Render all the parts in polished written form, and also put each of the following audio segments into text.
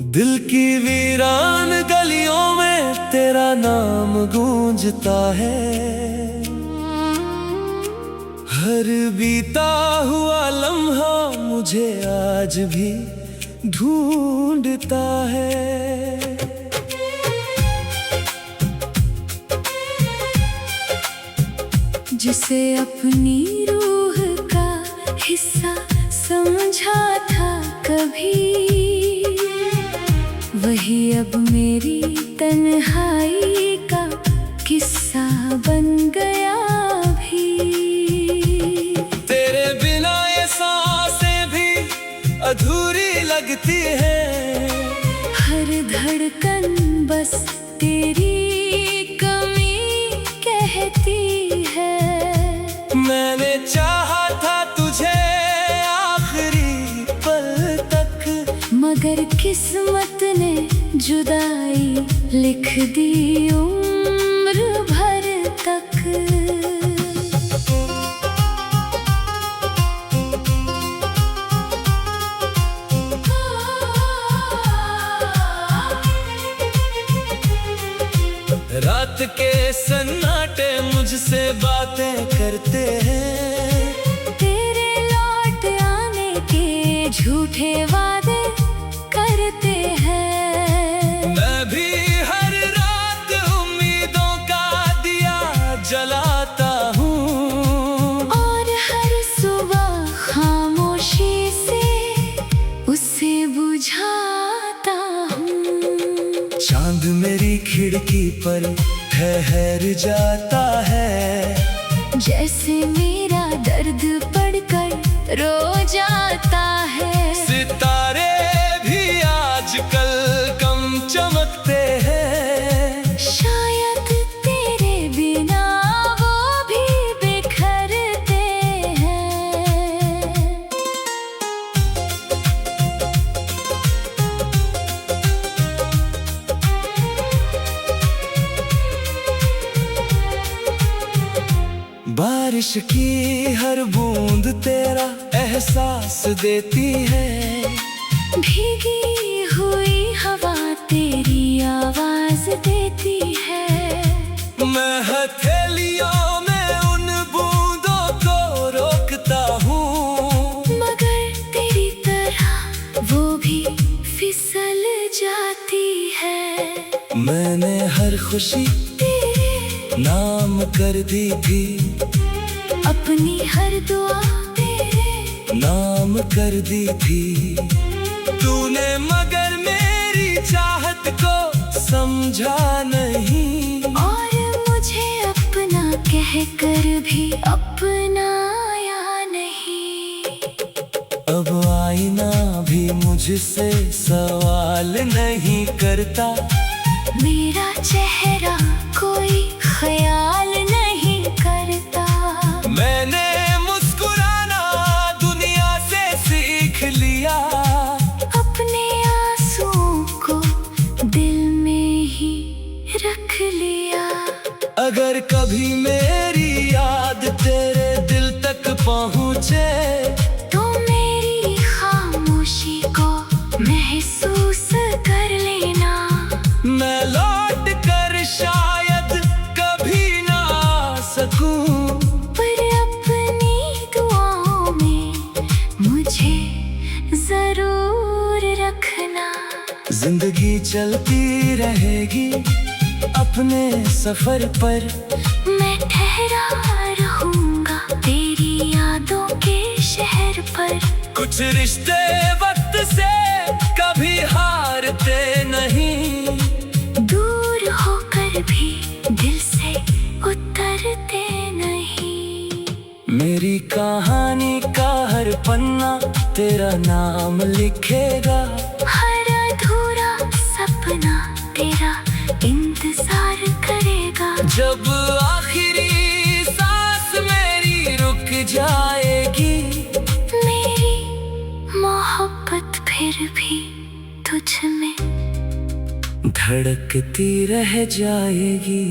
दिल की वीरान गलियों में तेरा नाम गूंजता है। हर बीता हुआ लम्हा मुझे आज भी ढूंढता है। जिसे अपनी रूह का हिस्सा समझा था कभी, वही अब मेरी तन्हाई का किस्सा बन गया भी। तेरे बिना ये सांसें भी अधूरी लगती है। हर धड़कन बस तेरी कमी कहती है। मैंने चाहा था तुझे आखिरी पल तक, मगर किस्मत ने जुदाई लिख दी उम्र भर तक। रात के सन्नाटे मुझसे बातें करते हैं। तेरे लौट आने के झूठे वादे करते हैं। मैं भी हर रात उम्मीदों का दिया जलाता हूँ, और हर सुबह खामोशी से उसे बुझाता हूँ। चांद मेरी खिड़की पर ठहर जाता है। जैसे मेरा दर्द पढ़कर रो जाता है। सितारे भी आजकल कम चमकते हैं। शायद तेरे बिना वो भी बिखरते हैं। बारिश की हर बूंद तेरा एहसास देती है। भीगी हुई हवा तेरी आवाज देती है। मैं हथेलियों में उन बूंदों को रोकता हूँ, मगर तेरी तरह वो भी फिसल जाती है। मैंने हर खुशी तेरे नाम कर दी थी। अपनी हर दुआ तेरे नाम कर दी थी। तूने मगर मेरी चाहत को समझा नहीं, और मुझे अपना कहकर भी अपनाया नहीं। अब आईना भी मुझसे सवाल नहीं करता। मेरा चेहरा कोई ख्याल नहीं करता। मैंने मुस्कुराना दुनिया से सीख लिया। अपने आंसुओं को दिल में ही रख लिया। अगर कभी मेरी याद तेरे दिल तक पहुँचे, तो मेरी खामोशी को महसूस कर लेना। मैं लौट कर शायद कभी ना आ सकूं, पर अपनी दुआओं में मुझे जरूर रखना। जिंदगी चलती रहेगी अपने सफर पर। मैं ठहरा रहूंगा तेरी यादों के शहर पर। कुछ रिश्ते वक्त से कभी हारते नहीं, दूर होकर भी दिल से उतरते नहीं। मेरी कहानी का हर पन्ना तेरा नाम लिखेगा। हर अधूरा सपना तेरा इंतजार करेगा। जब आखिरी सांस मेरी रुक जाएगी, मेरी मोहब्बत फिर भी तुझ में धड़कती रह जाएगी।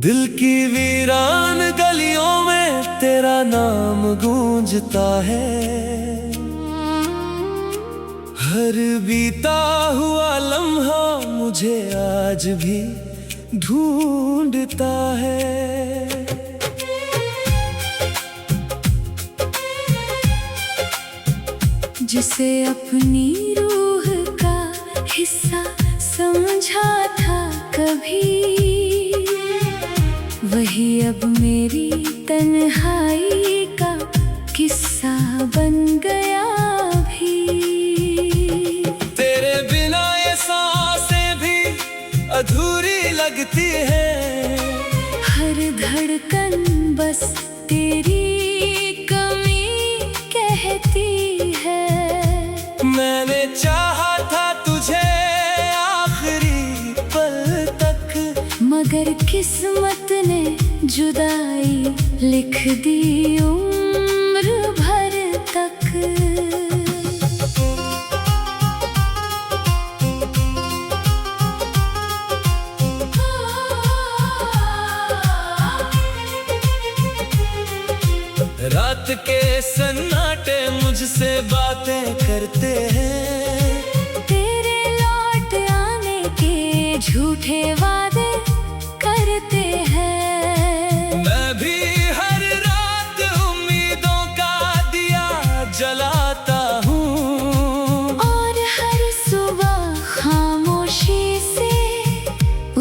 दिल की वीरान गलियों में तेरा नाम गूंजता है। हर बीता हुआ लम्हा मुझे आज भी ढूंढता है। जिसे अपनी रूह का हिस्सा समझा था कभी, वही अब मेरी तन्हाई का किस्सा बन गया भी। तेरे बिना ये सांसें भी अधूरी लगती है। हर धड़कन बस तेरी कमी कहती है। मैंने चाहा था तुझे आखिरी पल तक, मगर किस्मत ने जुदाई लिख दी उम्र भर तक। रात के सन्नाटे मुझसे बातें करते हैं। तेरे लौट आने के झूठे वादे करते हैं। मैं भी हर रात उम्मीदों का दिया जलाता हूँ, और हर सुबह खामोशी से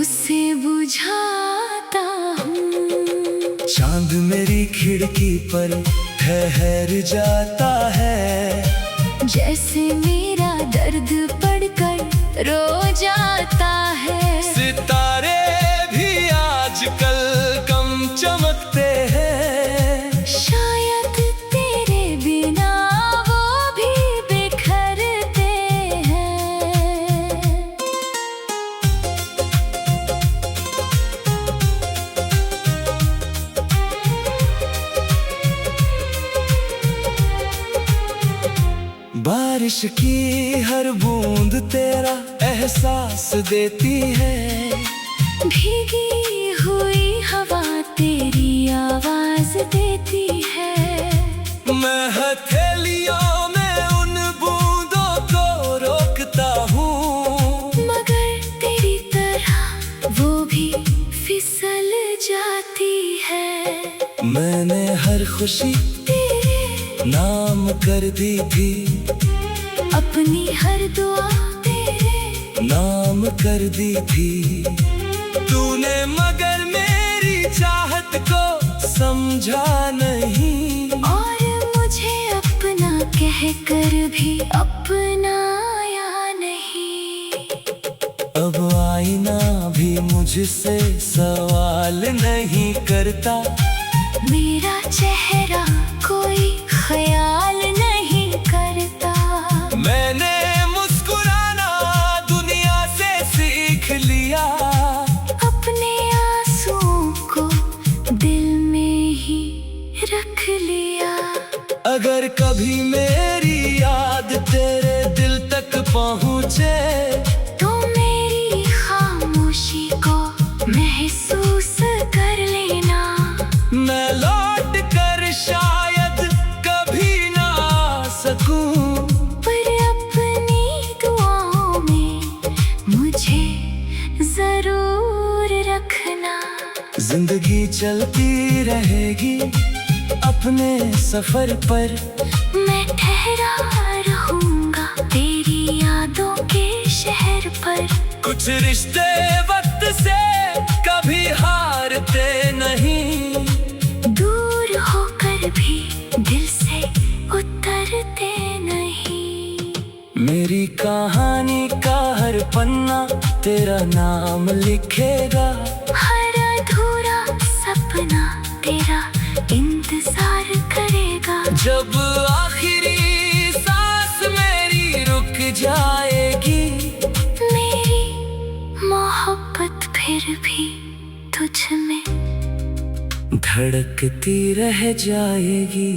उसे बुझाता हूँ। चांद मेरी खिड़की पर ठहर जाता है। जैसे मेरा दर्द पढ़कर रो जाता है। सितारे भी आजकल कम चमकते हैं। शायद तेरे बिना वो भी बिखरते हैं। बारिश की हर बूंद तेरा एहसास देती है। भीगी हुई हवा तेरी आवाज देती है। मैं हथेलियों में उन बूंदों को रोकता हूँ, मगर तेरी तरह वो भी फिसल जाती है। मैंने हर खुशी तेरे नाम कर दी थी। अपनी हर दुआ तेरे नाम कर दी थी। तूने मगर मेरी चाहत को समझा नहीं, और मुझे अपना कहकर भी अपनाया नहीं। अब आईना भी मुझसे सवाल नहीं करता। मेरा चेहरा कोई ख्याल नहीं करता। मैंने मुस्कुराना दुनिया से सीख लिया। अपने आंसुओं को दिल में ही रख लिया। अगर कभी मेरी याद तेरे दिल तक पहुँचे, तो मेरी खामोशी को महसूस कर लेना। मैं लौट कर शायद कभी ना आ सकूं, पर अपनी दुआओं में मुझे जरूर रखना। जिंदगी चलती रहेगी अपने सफर पर। मैं ठहरा रहूंगा तेरी यादों के शहर पर। कुछ रिश्ते वक्त से कभी हारते नहीं, दूर होकर भी दिल से उतरते नहीं। मेरी कहानी का हर पन्ना तेरा नाम लिखेगा। हर अधूरा सपना तेरा इंतजार करेगा। जब आखिरी सांस मेरी रुक जाएगी, मेरी मोहब्बत फिर भी तुझ में धड़कती रह जाएगी।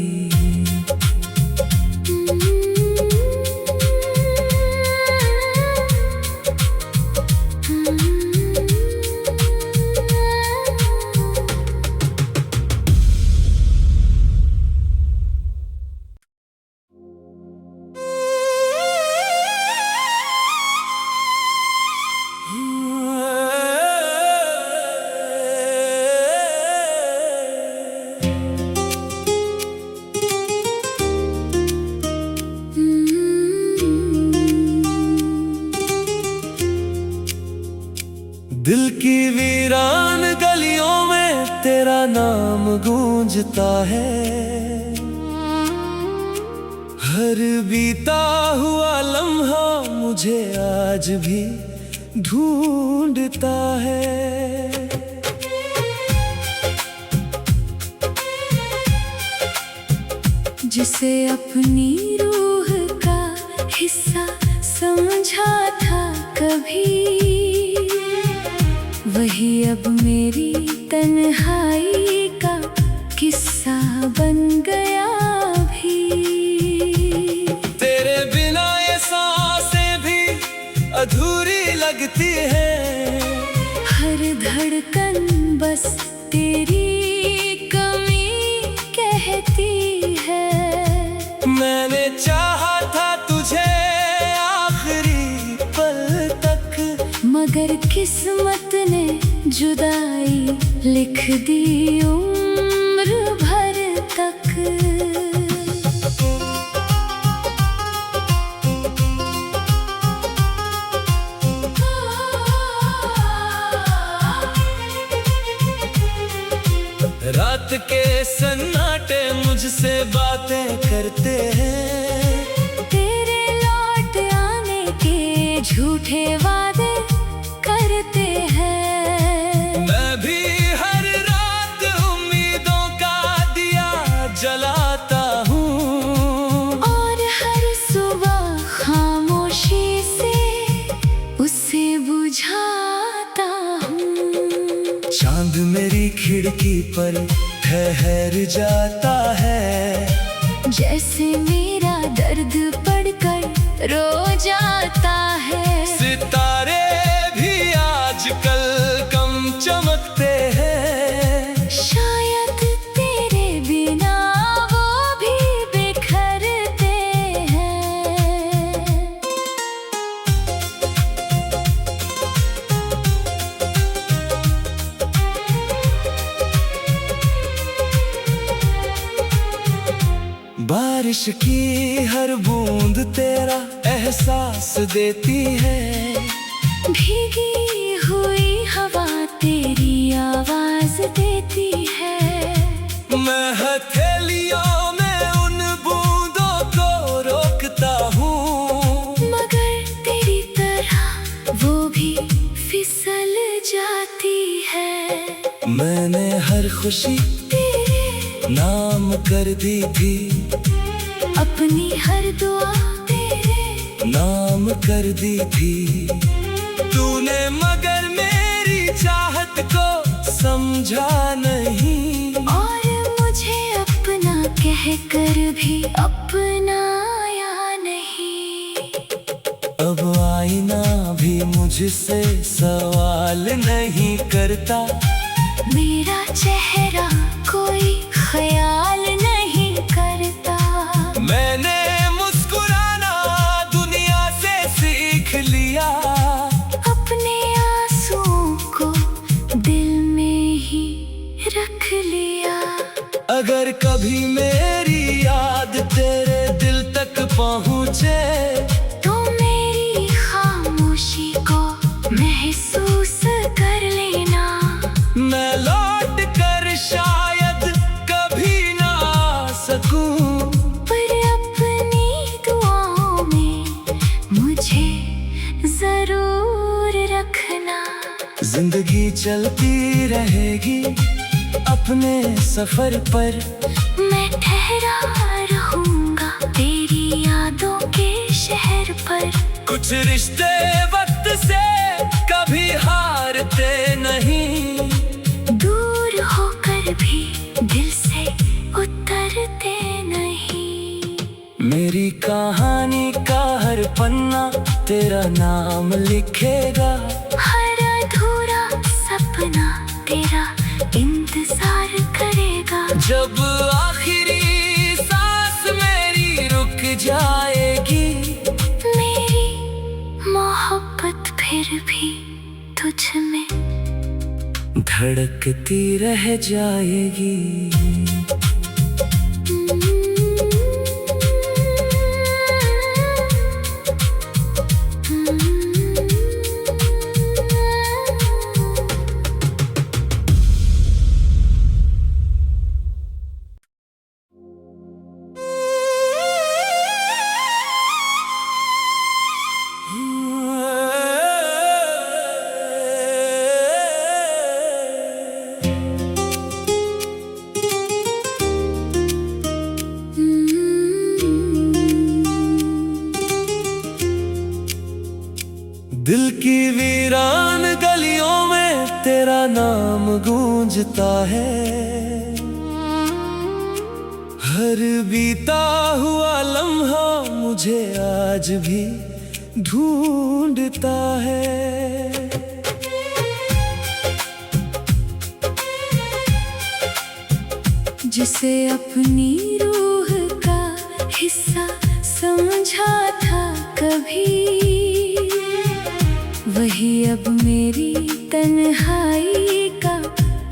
दिल की वीरान गलियों में तेरा नाम गूंजता है। हर बीता हुआ लम्हा मुझे आज भी ढूंढता है। जिसे अपनी रूह का हिस्सा समझा था कभी, वही अब मेरी तन्हाई का किस्सा बन गया भी। तेरे बिना ये सांसें भी अधूरी लगती है। हर धड़कन बस तेरी कमी कहती है। मैंने चाहा था तुझे आखिरी पल तक, मगर किस्मत ने जुदाई लिख दी उम्र भर तक। रात के सन्नाटे मुझसे बातें करते हैं। तेरे लौट आने के झूठे वादे करते हैं। मैं भी हर रात उम्मीदों का दिया जलाता हूँ, और हर सुबह खामोशी से उसे बुझाता हूँ। चांद मेरी खिड़की पर ठहर जाता है। जैसे मेरा दर्द पढ़कर रो जाता है। सितारे भी आजकल कम चमकते हैं। शायद तेरे बिना वो भी बिखरते हैं। बारिश की हर बूंद तेरा एहसास देती है। भीगी हुई हवा तेरी आवाज देती है। मैं हथेलियों में उन बूंदों को रोकता हूँ, मगर तेरी तरह वो भी फिसल जाती है। मैंने हर खुशी तेरे नाम कर दी थी। अपनी हर दुआ तेरे नाम कर दी थी। तूने मगर मेरी चाहत को समझा नहीं, और मुझे अपना कहकर भी अपनाया नहीं। अब आईना भी मुझसे सवाल नहीं करता। मेरा चेहरा कोई ख्याल नहीं करता। मैंने मुस्कुराना दुनिया से सीख लिया। अपने आंसुओं को दिल में ही रख लिया। अगर कभी मेरी याद तेरे दिल तक पहुँचे, तो मेरी खामोशी को महसूस कर लेना। मैं लौट कर शायद कभी ना आ सकूं, पर अपनी दुआओं में मुझे जरूर रखना। जिंदगी चलती रहेगी अपने सफर पर। मैं ठहरा रहूंगा तेरी यादों के शहर पर। कुछ रिश्ते वक्त से कभी हारते नहीं, दूर होकर भी दिल से उतरते नहीं। मेरी कहानी का हर पन्ना तेरा नाम लिखेगा। हर अधूरा सपना तेरा इंतजार करेगा। जब आखिरी सांस मेरी रुक जाएगी, मेरी मोहब्बत फिर भी तुझ में धड़कती रह जाएगी। दिल की वीरान गलियों में तेरा नाम गूंजता है। हर बीता हुआ लम्हा मुझे आज भी ढूंढता है। जिसे अपनी रूह का हिस्सा समझा था कभी, वही अब मेरी तन्हाई का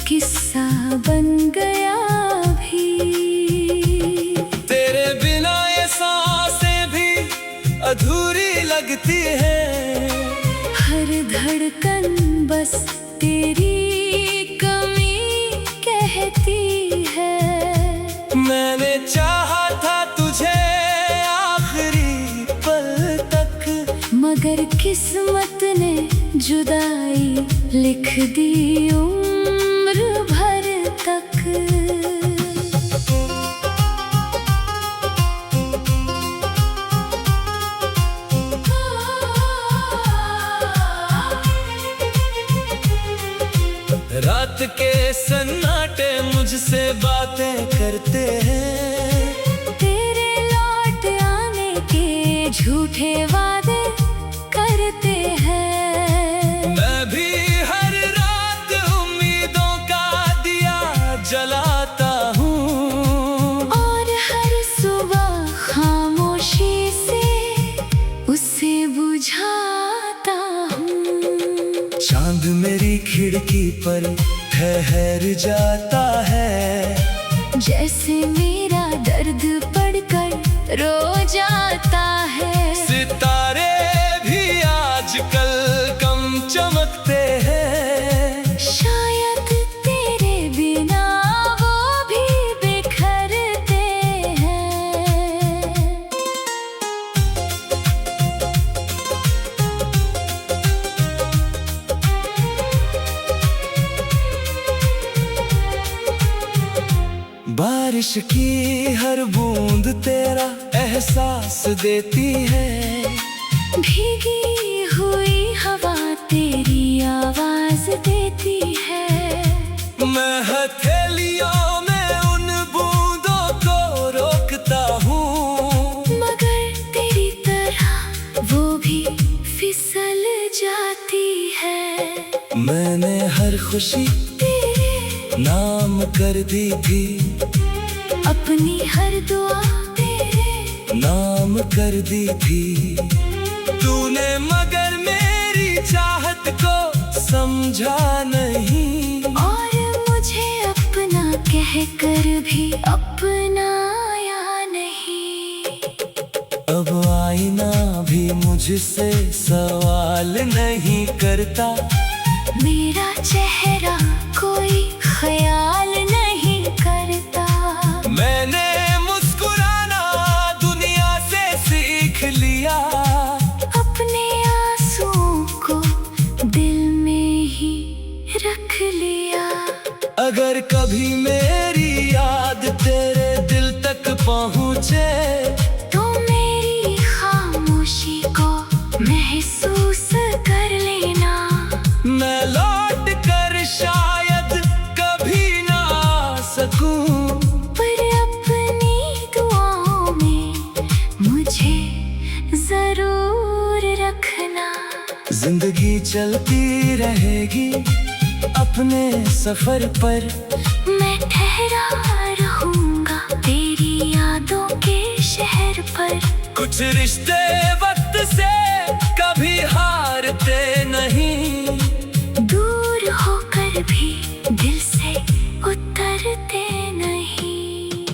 किस्सा बन गया भी। तेरे बिना ये सांसें भी अधूरी लगती है। हर धड़कन बस तेरी कमी कहती है। मैंने चाहा था तुझे आखिरी पल तक, मगर किस्मत ने जुदाई लिख दी उम्र भर तक। रात के सन्नाटे मुझसे बातें करते हैं। तेरे लौट आने के झूठे वादे करते हैं। मैं भी हर रात उम्मीदों का दिया जलाता हूँ, और हर सुबह खामोशी से उसे बुझाता हूँ। चांद मेरी खिड़की पर ठहर जाता है। जैसे मेरा दर्द पढ़कर रो जाता है। सितारे भी आजकल कम चमकते हैं। शायद तेरे बिना वो भी बिखरते हैं। बारिश की हर बूंद तेरा एहसास देती है। भीगी हुई हवा तेरी आवाज देती है। मैं हथेलियों में उन बूंदों को रोकता हूँ, मगर तेरी तरह वो भी फिसल जाती है। मैंने हर खुशी तेरे नाम कर दी थी। अपनी हर दुआ तेरे नाम कर दी थी। तूने मगर मेरी चाहत को समझा नहीं, और मुझे अपना कहकर भी अपनाया नहीं। अब आईना भी मुझसे सवाल नहीं करता। मेरा चेहरा कोई ख्याल नहीं करता। मैंने मुस्कुराना दुनिया से सीख लिया। अपने आंसुओं को दिल में ही रख लिया। अगर कभी मेरी याद तेरे दिल तक पहुँचे, तो मेरी खामोशी को महसूस कर लेना। मैं लौट कर शायद कभी ना आ सकूं, पर अपनी दुआओं में मुझे जरूर रखना। जिंदगी चलती रहेगी अपने सफर पर। मैं ठहरा रहूंगा तेरी यादों के शहर पर। कुछ रिश्ते वक्त से कभी हारते नहीं, दूर होकर भी दिल से उतरते नहीं।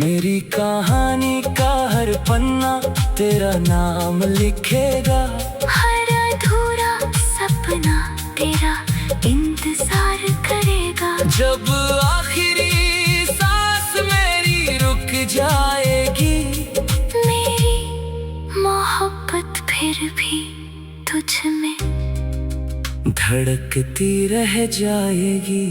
मेरी कहानी का हर पन्ना तेरा नाम लिखेगा। हर अधूरा सपना तेरा इंतजार करेगा। जब आखिरी सांस मेरी रुक जाएगी, मेरी मोहब्बत फिर भी तुझ में धड़कती रह जाएगी।